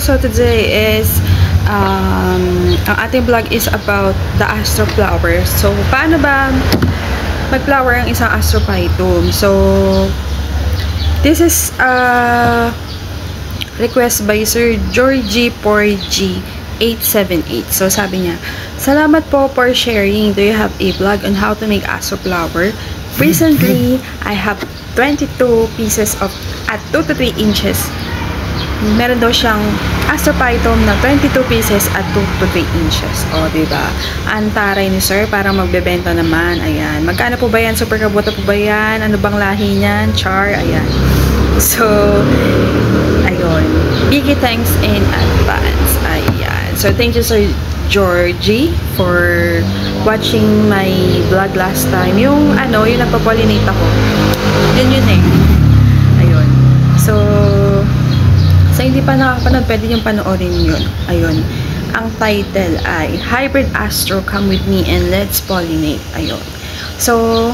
So today is ang ating vlog is about the astro flower. So paano ba mag-flower ang isang astrophytum? So this is request by Sir Georgie 4G 878. So sabi niya, salamat po for sharing. Do you have a vlog on how to make astro flower? Recently, I have 22 pieces of at 2 to 3 inches. Meron daw siyang astrophytum na 22 pieces at 2 to 3 inches. O, diba? Ang taray ni Sir, parang magbebenta naman. Ayan. Magkano po ba yan? Super kabuto po ba yan? Ano bang lahi niyan? Char? Ayan. So, ayun. Biggie thanks in advance. Ayan. So, thank you, Sir Georgie, for watching my vlog last time. Yung nagpa-pollinate ako. Yun eh. Ayun. So, sa hindi pa nakakapanood, pwede yung panoorin yun. Ayun. Ang title ay Hybrid Astro, Come With Me and Let's Pollinate. Ayun. So,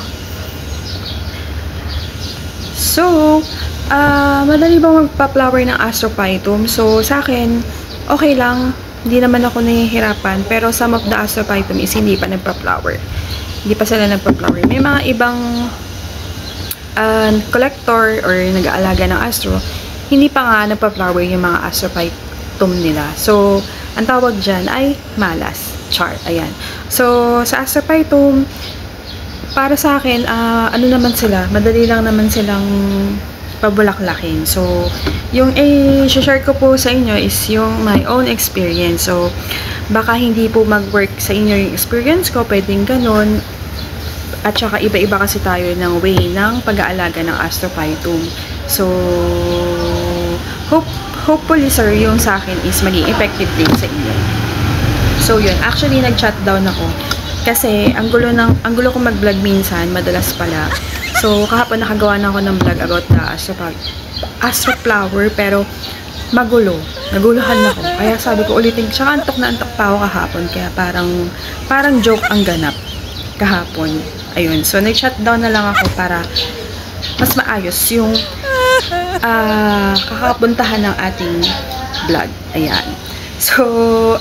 madali bang magpa-flower ng astrophytum? So, sa akin, okay lang. Hindi naman ako nahihirapan. Pero some of the astrophytum is hindi pa nagpa-flower. Hindi pa sila nagpa-flower. May mga ibang collector or nag-aalaga ng astro, hindi pa nga nagpa-flower yung mga astrophytum nila. So, ang tawag dyan ay malas. Char. Ayan. So, sa astrophytum, para sa akin, ano naman sila, madali lang naman silang pabulaklakin. So, yung share ko po sa inyo is yung my own experience. So, baka hindi po mag-work sa inyo yung experience ko, pwedeng ganun. At saka iba-iba kasi tayo ng way ng pag-aalaga ng astrophytum. So, hopefully sir, yung sa akin is maging effective din sa inyo. So, yun. Actually, nag-chat down ako. Kasi, ang gulo ko mag-vlog minsan, madalas pala. So, kahapon nakagawa na ako ng vlog about the astro flower, pero magulo. Naguluhan ako. Kaya sabi ko ulitin, tsaka antok na antok pa ako kahapon. Kaya parang joke ang ganap kahapon. Ayun. So, nag-shut down na lang ako para mas maayos yung kakapuntahan ng ating vlog. Ayan. So,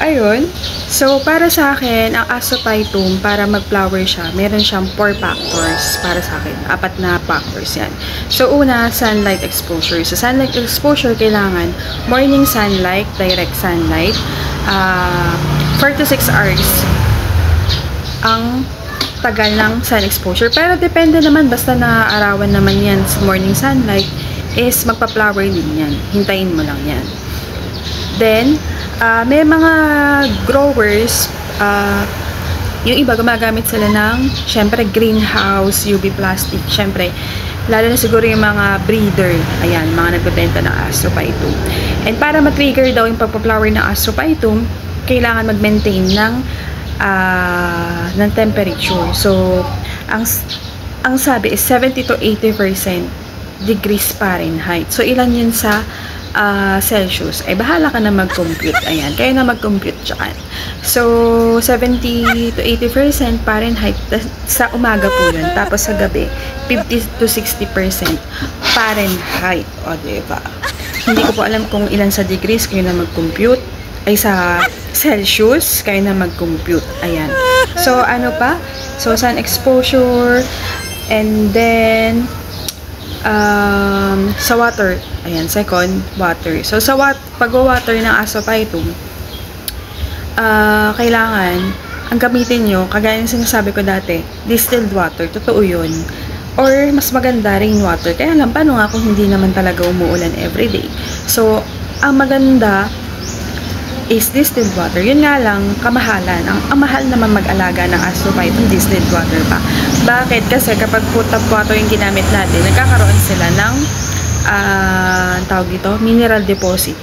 ayun. So, para sa akin, ang astrophytum, para mag-flower siya, meron siyang 4 factors para sa akin. 4 na factors yan. So, una, sunlight exposure. So, sunlight exposure, kailangan morning sunlight, direct sunlight, 4 to 6 hours ang tagal ng sun exposure. Pero, depende naman, basta naaarawan naman yan sa morning sunlight, is magpa-flower din yan. Hintayin mo lang yan. Then, may mga growers, yung iba gumagamit sila ng, syempre, greenhouse, UV plastic, syempre, lalo na siguro yung mga breeder, ayan, mga nagbebenta ng astrophytum. And para ma-trigger daw yung pagpa-flower ng astrophytum, kailangan mag-maintain ng temperature. So, ang sabi is 70 to 80% degrees Fahrenheit. So, ilan yun sa Celsius? Ay, bahala ka na mag-compute. Ayan, kaya na mag-compute dyan. So, 70 to 80% Fahrenheit sa umaga po yun. Tapos sa gabi, 50 to 60% Fahrenheit. O, diba? Hindi ko po alam kung ilan sa degrees kayo na mag-compute. Ay, sa Celsius, kayo na mag-compute. Ayan. So, ano pa? So, sun exposure, and then sa water. Ayan, second, water. So, sa pag-water ng astrophytum, kailangan, ang gamitin nyo, kagaya ng sinasabi ko dati, distilled water. Totoo yun. Or, mas maganda, rainwater. Kaya lang, paano nga kung hindi naman talaga umuulan everyday? So, ang maganda is distilled water. Yun nga lang, kamahalan. Ang mahal naman mag-alaga ng astrophytum, distilled water pa. Bakit? Kasi kapag put up water yung ginamit natin, nagkakaroon sila ng tawag dito, mineral deposit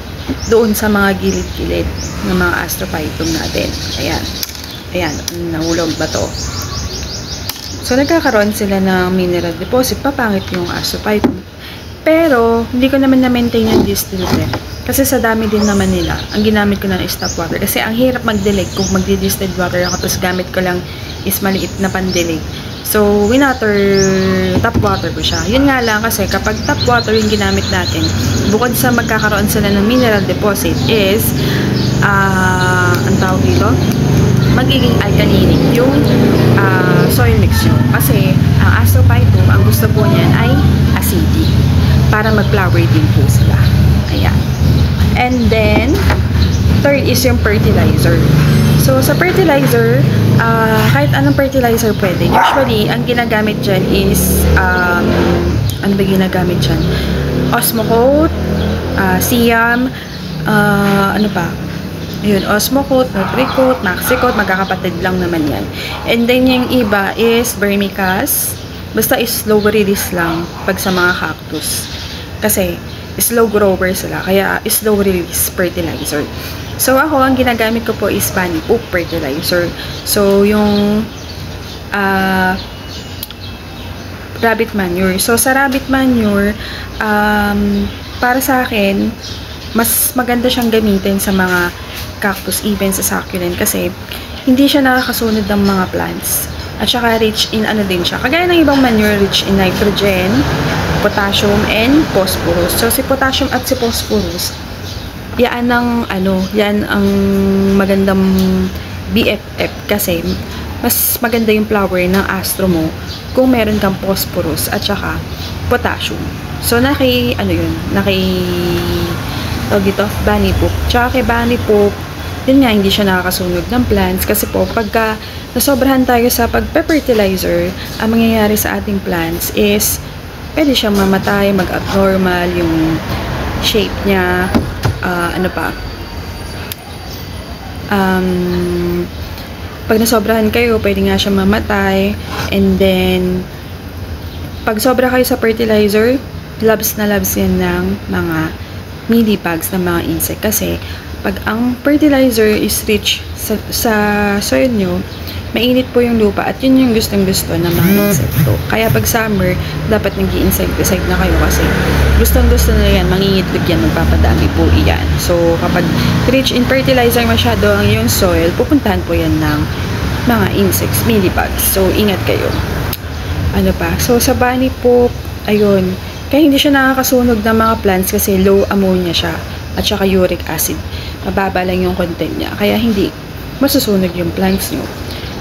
doon sa mga gilid-gilid ng mga astrophytum natin. Ayan. Ayan. Nahulog ba to? So, nagkakaroon sila ng mineral deposit. Papangit yung astrophytum. Pero, hindi ko naman na-maintain yung distilled water. Kasi sa dami din naman nila, ang ginamit ko na is tap water. Kasi ang hirap mag-delay kung magdi-distilled water ako, tapos gamit ko lang is maliit na pandilig. So, tap water ko siya. Yun nga lang kasi kapag tap water yung ginamit natin, bukod sa magkakaroon sila ng mineral deposit is, ang tawag dito, magiging alkalinic yung soil mix nyo. Kasi, ang Astrophytum, ang gusto po niyan ay acidic. Para mag-flower din po sila. Ayan. And then, third is yung fertilizer. So, sa fertilizer, kahit anong fertilizer pwede. Usually, ang ginagamit dyan is, ano ba ginagamit dyan? Osmocote, Siam, ano pa? Yun, Osmocote, Nutricote, Maxicote, magkakapatid lang naman yan. And then, yung iba is Vermicast. Basta is slow release lang pag sa mga cactus. Kasi, slow grower sila. Kaya, slow release fertilizer. So, ako, ang ginagamit ko po is bunny poop fertilizer. So, yung rabbit manure. So, sa rabbit manure, para sa akin, mas maganda siyang gamitin sa mga cactus, even sa succulent, kasi hindi siya nakakasunod ng mga plants. At saka rich in ano din siya. Kagaya ng ibang manure, rich in nitrogen, potassium, and phosphorus. So, si potassium at si phosphorus, yan ang magandang BFF kasi mas maganda yung flower ng astro mo kung meron kang phosphorus at saka potassium. So, tawag dito, bunny poop. Tsaka kay bunny poop, yun nga, hindi siya nakakasunod ng plants kasi po, pagka nasobrahan tayo sa pagpe-fertilizer, ang mangyayari sa ating plants is, pwede siyang mamatay, mag-abnormal, yung shape niya, pag nasobrahan kayo, pwede nga siya mamatay, and then, pag sobra kayo sa fertilizer, labs na labs yan ng mga mealybugs, ng mga insect. Kasi, pag ang fertilizer is rich sa soil nyo, mainit po yung lupa at yun yung gustong-gusto ng mga insekto. Kaya pag summer, dapat nag-i-insecticide na kayo kasi gustong-gusto na yan, mangingitlog yan, magpapadami po iyan. So, kapag rich in fertilizer masyado ang yung soil, pupuntahan po yan ng mga insects, mealybugs. So, ingat kayo. Ano pa? So, sa bunny poop, ayun, kaya hindi siya nakakasunog ng mga plants kasi low ammonia siya at saka uric acid. Mababa lang yung content niya. Kaya hindi masusunog yung plants nyo.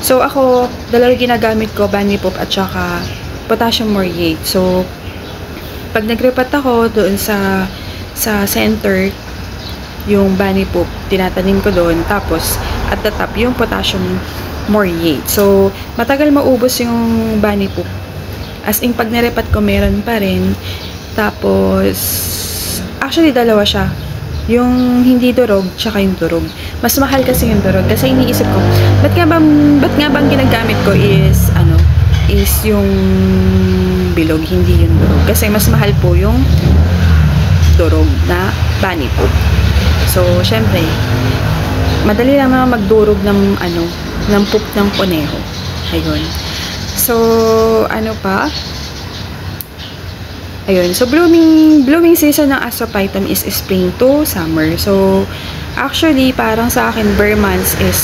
So, ako, dalawa ginagamit ko, bunny poop at saka potassium muriate. So, pag nagrepat ako doon sa center, yung bunny poop, tinatanim ko doon. Tapos, at the top, yung potassium muriate. So, matagal maubos yung bunny poop. As in, pag narepat ko, meron pa rin. Tapos, actually, dalawa siya. Yung hindi durog, tsaka yung durog. Mas mahal kasi yung durog. Kasi iniisip ko, ba't nga bang ginagamit ko is yung bilog, hindi yung durog. Kasi mas mahal po yung durog na bunny poop. So, syempre, madali lang naman magdurog ng poop ng kuneho. Ayun. So, ano pa? Ayun. So, blooming season ng Astrophytum is spring to summer. So, actually, parang sa akin, bare months is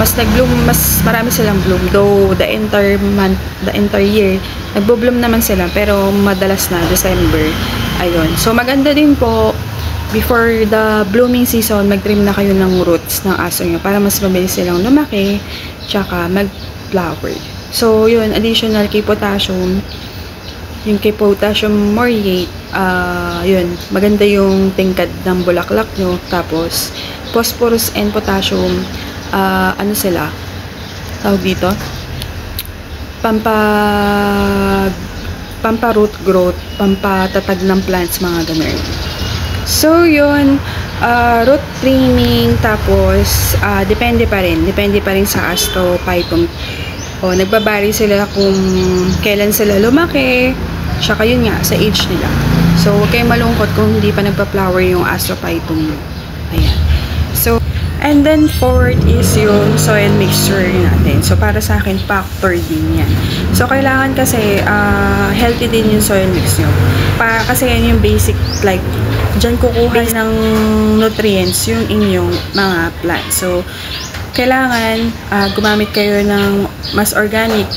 mas nag-bloom, mas marami silang bloom. Though, the entire year, nagbo-bloom naman sila. Pero, madalas na, December. Ayun. So, maganda din po, before the blooming season, mag-trim na kayo ng roots ng aso nyo para mas mabilis silang lumaki, tsaka mag-flower. So, yun, additional kay potassium, yung kay potassium muriate, yun, maganda yung tingkad ng bulaklak nyo. Tapos, phosphorus and potassium, ano sila? Tawag dito? Pampa-root growth, pampatatag ng plants, mga ganun. So, yun, root trimming, tapos, depende pa rin sa Astrophytum. O, nagbabari sila kung kailan sila lumaki, tsaka yun nga, sa age nila. So, huwag kayong malungkot kung hindi pa nagpa-flower yung Astrophytum. Ayan. So, and then fourth is yung soil mixture natin. So, para sa akin, factor din yan. So, kailangan kasi healthy din yung soil mix nyo. Kasi yan yung basic, like, dyan kukuha ng nutrients yung inyong mga plants. So, kailangan gumamit kayo ng mas organic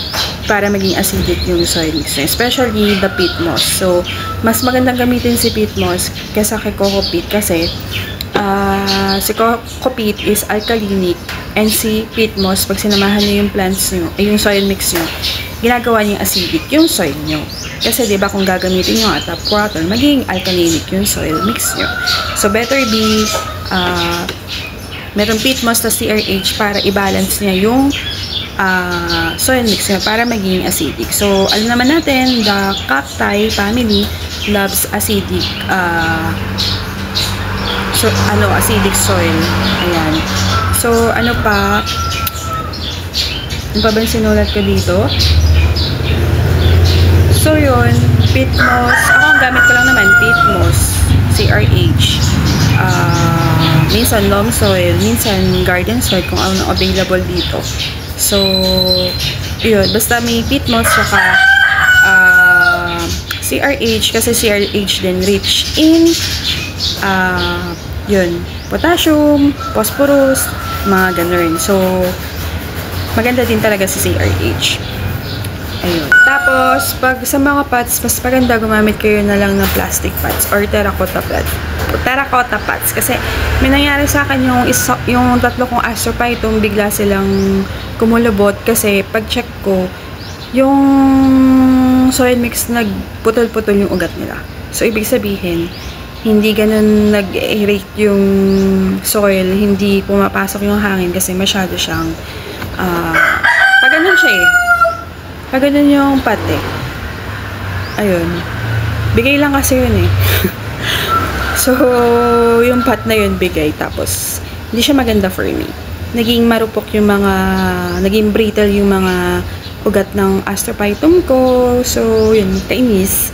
para maging acidic yung soil mix nyo, especially the peat moss. So, mas magandang gamitin si peat moss kesa kay coco peat kasi si coco peat is alkalinic and si peat moss, pag sinamahan nyo yung plants nyo, yung soil mix nyo, ginagawa nyo yung acidic yung soil nyo. Kasi diba kung gagamitin nyo at tap water, magiging alkalinic yung soil mix nyo. So, better be meron peat moss na CRH para i-balance niya yung soil mix niya para maging acidic. So, alam naman natin, the cacti family loves acidic acidic soil. Ayan. So, ano pa ba sinulat ko dito? So, yun, peat moss. Ako, ang gamit ko lang naman, peat moss, CRH. Minsan loam soil, minsan garden soil kung ano available dito. So, yun. Basta may peat moss saka CRH kasi CRH din rich in yun, potassium, phosphorus, mga ganun. So, maganda din talaga si CRH. Ayun. Tapos, pag sa mga pots, mas maganda gumamit kayo na lang ng plastic pots or terracotta pots. Kasi, may nangyari sa akin yung tatlo kong astrophytum, bigla silang kumulubot kasi pag-check ko, yung soil mix nagputol-putol yung ugat nila. So, ibig sabihin, hindi ganun nag-aerate yung soil, hindi pumapasok yung hangin kasi masyado siyang pag ganun siya pag ganun yung pot ayun, bigay lang kasi yun so yung pot na yun bigay, tapos hindi siya maganda for me, naging marupok yung naging brittle yung mga ugat ng astrophytum ko. So yun, kainis.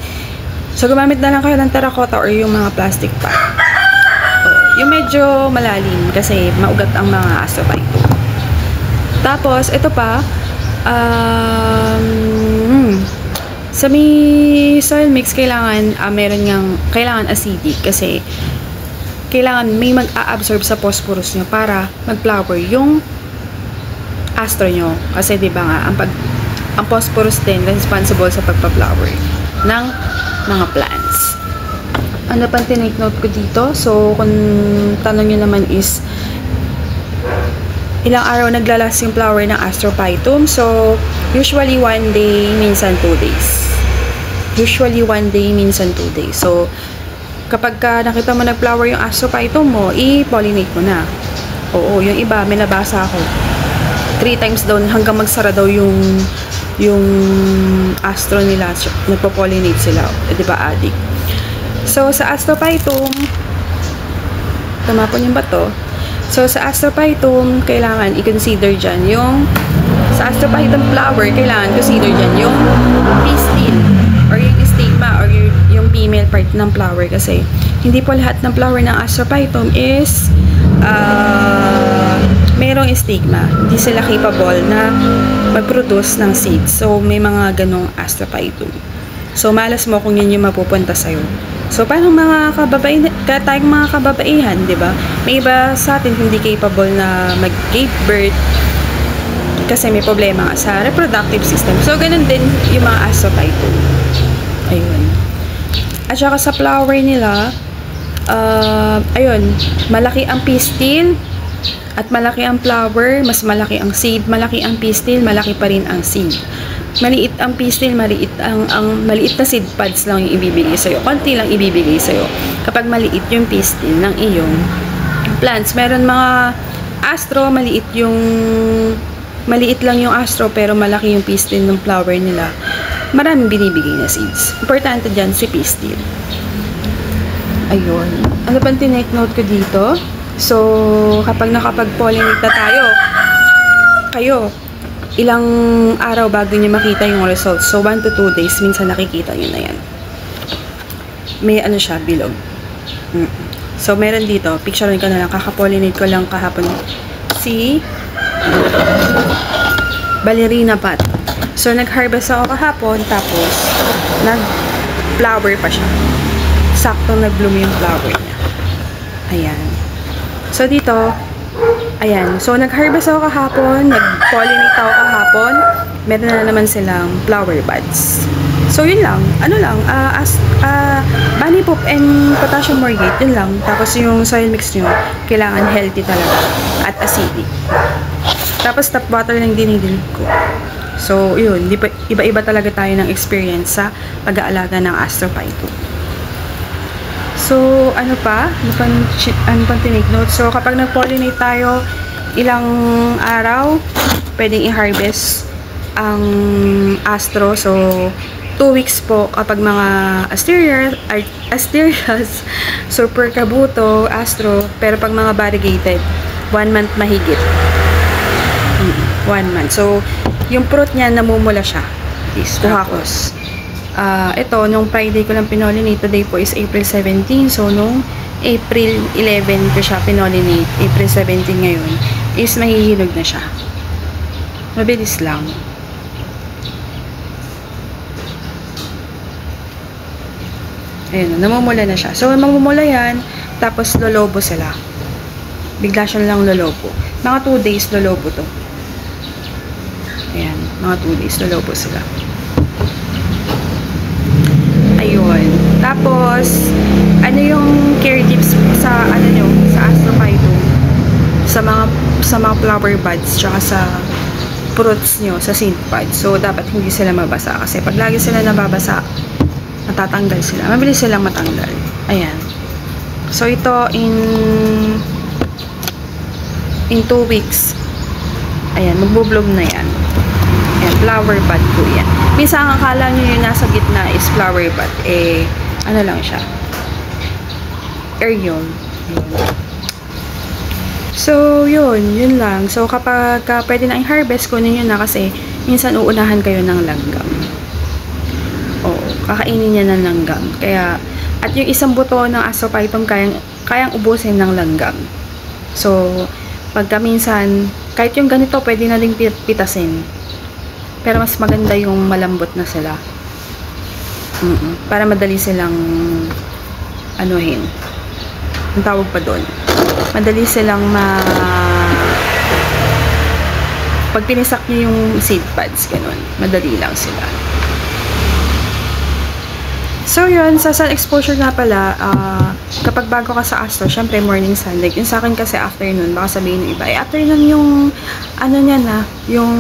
So, gumamit na lang kayo ng terracotta or yung mga plastic pot. Yung medyo malalim kasi maugat ang mga astrophytum. Tapos, ito pa, sa may soil mix, kailangan kailangan acidic kasi kailangan may mag-a-absorb sa phosphorus nyo para mag-flower yung astro nyo. Kasi, di ba nga, ang phosphorus din responsible sa pagpa-flower ng mga plants. Ano pang tinake note ko dito? So, kung tanong nyo naman is ilang araw naglalas yung flower ng astrophytum? So, usually 1 day, minsan 2 days. Usually 1 day, minsan 2 days. So, kapag nakita mo nag-flower yung astrophytum mo, i-pollinate mo na. Oo, yung iba, may nabasa ako. 3 times daw hanggang magsara daw yung astro nila, nagpo-pollinate sila, di ba, addict? So, sa astrophytum, tumapon yung bato. So, sa astrophytum, kailangan i-consider dyan sa astrophytum flower, kailangan consider dyan yung pistil, or yung stigma, or yung female part ng flower, kasi hindi po lahat ng flower ng astrophytum is merong stigma. Hindi sila capable na mag-produce ng seeds. So, may mga ganong astrophytum. So, malas mo kung yun yung mapupunta sa'yo. So, parang tayong mga kababaihan, di ba? May iba sa atin hindi capable na mag-give birth kasi may problema sa reproductive system. So, ganun din yung mga astrophytum. Ayun. At saka sa flower nila, ayun, malaki ang pistil at malaki ang flower, mas malaki ang seed, malaki ang pistil, malaki pa rin ang seed. Maliit ang pistil, maliit na seed pods lang yung ibibigay sa'yo. Konti lang ibibigay sa'yo. Kapag maliit yung pistil ng iyong plants, meron mga astro, maliit lang yung astro, pero malaki yung pistil ng flower nila. Maraming binibigay na seeds. Importante dyan si pistil. Ayun. Ano bang tinake note ko dito? So, kapag nakapag-pollinate na kayo, ilang araw bago nyo makita yung results. So, 1 to 2 days, minsan nakikita nyo na yan. May siya, bilog. So, meron dito, picturein ko na lang, kaka-pollinate ko lang kahapon si ballerina pot. So, nag-harvest ako kahapon, tapos, nag-flower pa siya. Saktong nag-bloom yung flower niya. Ayan. So, dito, ayan. So, nag-harvest ako kahapon, nag-pollinate ako kahapon, meron na naman silang flower buds. So, yun lang. Ano lang, bunny poop and potassium morgate, yun lang. Tapos, yung soil mix nyo, kailangan healthy talaga at acidic. Tapos, tap water lang dinidilig ko. So, yun. Iba-iba talaga tayo ng experience sa pag-aalaga ng Astrophytum. So, ano pa? Ano pang tinake note? So, kapag nag-pollinate tayo, ilang araw, pwedeng i-harvest ang astro. So, 2 weeks po kapag mga asterias, super kabuto, astro. Pero pag mga variegated, 1 month mahigit. 1 month. So, yung fruit niya, namumula siya. Kuhakos. Ito, nung Friday ko lang pinollinate. Today po is April 17. So, nung April 11 ko siya pinollinate. April 17 ngayon. Is mahihilog na siya. Mabilis lang. Ayun, namumula na siya. So, mamumula yan. Tapos, lolobo sila. Bigla siya lang lolobo. Mga 2 days lolobo to. Ayan, mga 2 days lolobo sila. Ayun. Tapos, ano yung care tips sa, ano nyo, sa Astrophytum? Sa mga flower buds, tsaka sa fruits nyo, sa seed pods. So, dapat hindi sila mabasa. Kasi pag lagi sila nababasa, matatanggal sila. Mabilis silang matanggal. Ayan. So, ito in 2 weeks. Ayan, magbo-bloom na yan. Ayan, flower bud po yan. Minsan, ang akala nyo yung nasa gitna is flower bud. Eh, ano lang siya. Aerial. So, yun lang. So, kapag pwede na i-harvest, kunin nyo na kasi minsan uunahan kayo ng langgam. Oo, kakainin niya ng langgam. Kaya, at yung isang buto ng Astrophytum kayang ubusin ng langgam. So, pagka minsan, kahit yung ganito, pwede na ding pitasin. Pero mas maganda yung malambot na sila. Para madali silang anuhin. Ang tawag pa doon. Madali silang pag pinisak nyo yung seed pods, ganun. Madali lang sila. So, yun, sa sun exposure nga pala, kapag bago ka sa astro, syempre morning sunlight. Yung sa akin kasi afternoon, baka sabihin ng iba, afternoon yung, ano niyan yung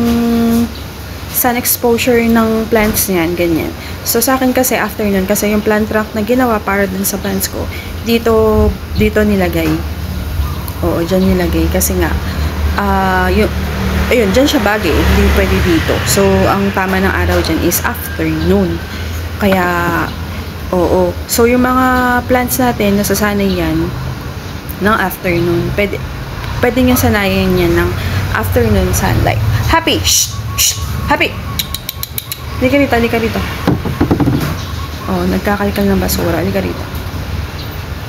sun exposure ng plants niyan, ganyan. So, sa akin kasi afternoon, kasi yung plant rack na ginawa para dun sa plants ko, dito nilagay. Oo, dyan nilagay. Kasi nga, ayun, dyan siya bagay, hindi pwede dito. So, ang tama ng araw dyan is afternoon. Kaya, oo. So, yung mga plants natin, nasasanay yan ng afternoon. Pwede nyo sanayin yan ng afternoon sunlight. Happy! Shh! Shh! Happy! Halika rito. Oh, nagkakalkal ng basura. Halika rito.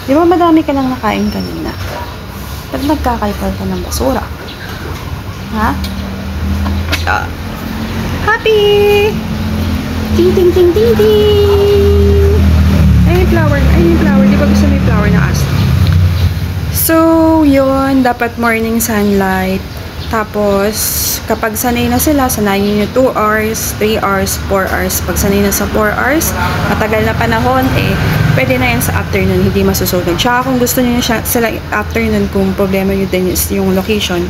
Di ba madami ka lang nakain kanina? Ba't nagkakalkal ka ng basura? Ha? Happy! Ting ting ting ting ting! Ay, flower. Di ba gusto may flower na astro? So, yun. Dapat morning sunlight. Tapos, kapag sanay na sila, sanayin nyo 2 hours, 3 hours, 4 hours. Pag sanay na sa 4 hours, matagal na panahon, pwede na yan sa afternoon, hindi masusunog. Tsaka kung gusto nyo sila afternoon, kung problema nyo din is yung location,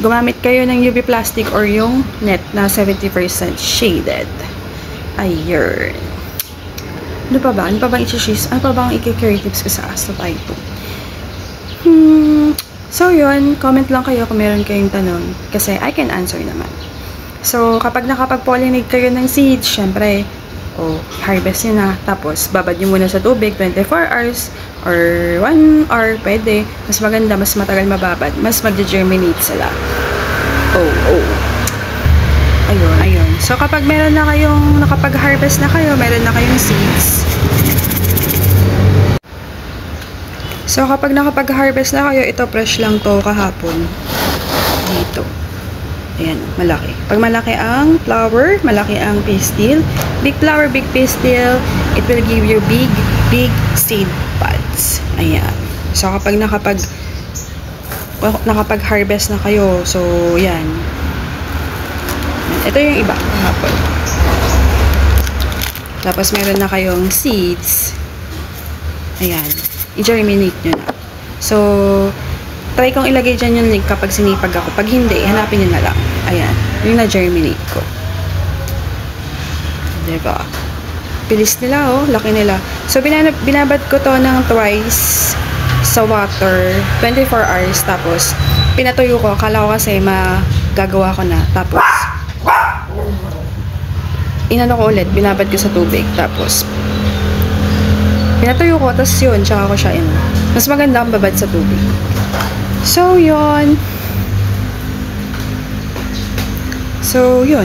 gumamit kayo ng UV plastic or yung net na 70% shaded. Ayun. Ano pa ba? Ano pa bang i-share? Ano pa bang i-care tips ko sa Astrophytum? So, yun. Comment lang kayo kung meron kayong tanong. Kasi I can answer naman. So, kapag nakapag-pollinate kayo ng seeds, syempre, harvest nyo na. Tapos, babad nyo muna sa tubig, 24 hours, or 1 hour, pwede. Mas maganda, mas matagal mababad. Mas mag-germinate sila. Ayun. So, kapag meron na kayong, nakapag-harvest na kayo, meron na kayong seeds. So, kapag nakapag-harvest na kayo, ito fresh lang to kahapon. Dito. Ayan, malaki. Pag malaki ang flower, malaki ang pistil. Big flower, big pistil, it will give you big seed pods. Ayan. So, kapag nakapag-harvest na kayo, so, yan. Ito yung iba, kahapon. Tapos, meron na kayong seeds. Ayan. I-germinate nyo na. So, try kong ilagay dyan yung link kapag sinipag ako. Pag hindi, hanapin nyo na lang. Ayan. Yung na-germinate ko. Diba? Bilis nila, oh. Laki nila. So, binabad ko to ng twice sa water. 24 hours. Tapos, pinatuyo ko. Akala ko kasi magagawa ko na. Tapos, inano ko ulit. Binabad ko sa tubig. Tapos, pinatuyo ko. Tapos yun, tsaka ko siya mas maganda ang babad sa tubig. So, yun.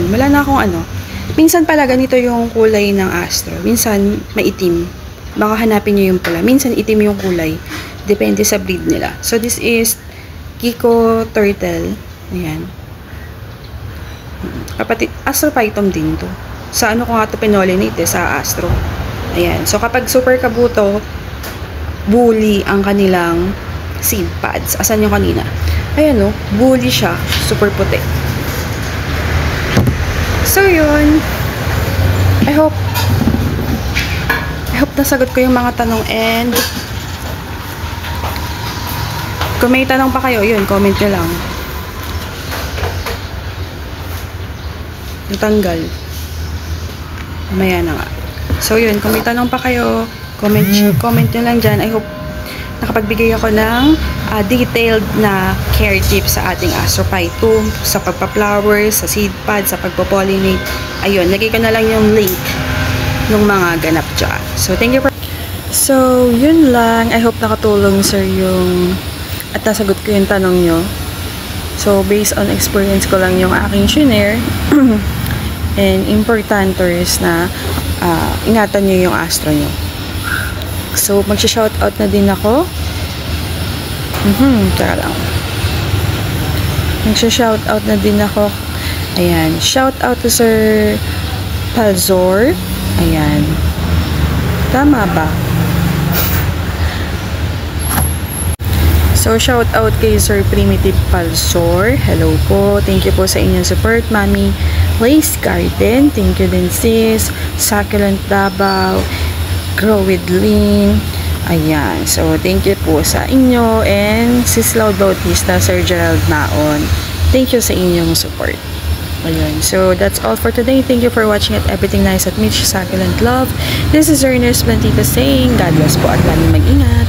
Wala na akong ano. Minsan pala ganito yung kulay ng astro. Minsan maitim. Baka hanapin nyo yung pula. Minsan itim yung kulay. Depende sa breed nila. So, this is Kiko Turtle. Ayan. Kapatid, Astrophytum din to. Sa ano ko nga to pinolinate sa astro. Ayan. So, kapag super kabuto, bully ang kanilang seed pads. Asan yung kanina? Ayan, no? Bully siya. Super puti. So, yun. I hope nasagot ko yung mga tanong, and kung may tanong pa kayo, yun, comment nyo lang. Natanggal. Mamaya na nga. So, yun, kung may tanong pa kayo, comment nyo lang dyan. I hope nakapagbigay ako ng detailed na care tips sa ating Astrophytum, sa pagpa-flower, sa seed pad, sa pagpo-pollinate. Ayun, lagay ko na lang yung link ng mga ganap dyan. So, thank you for... So, yun lang. I hope nakatulong, sir, yung... At nasagot ko yung tanong nyo. So, based on experience ko lang yung aking shinare. And importante is na ingatan nyo yung astro nyo. So, magsha-shoutout na din ako. Tara lang. Magsha-shoutout na din ako. Ayan. Shoutout to Sir Palzor. Ayan. Tama ba? So, shoutout kay Sir Primitive Palzor. Hello po. Thank you po sa inyong support, Mami. Lace Garden. Thank you din, sis. Succulent Davao. Grow with Lean. Ayan. So, thank you po sa inyo. And Sis Loud Bautista, Sir Gerald Naon. Thank you sa inyong support. Ayan. So, that's all for today. Thank you for watching at Everything Nice at Mitch Succulent Love. This is Ernest Plantita saying, God bless po at laging mag-ingat.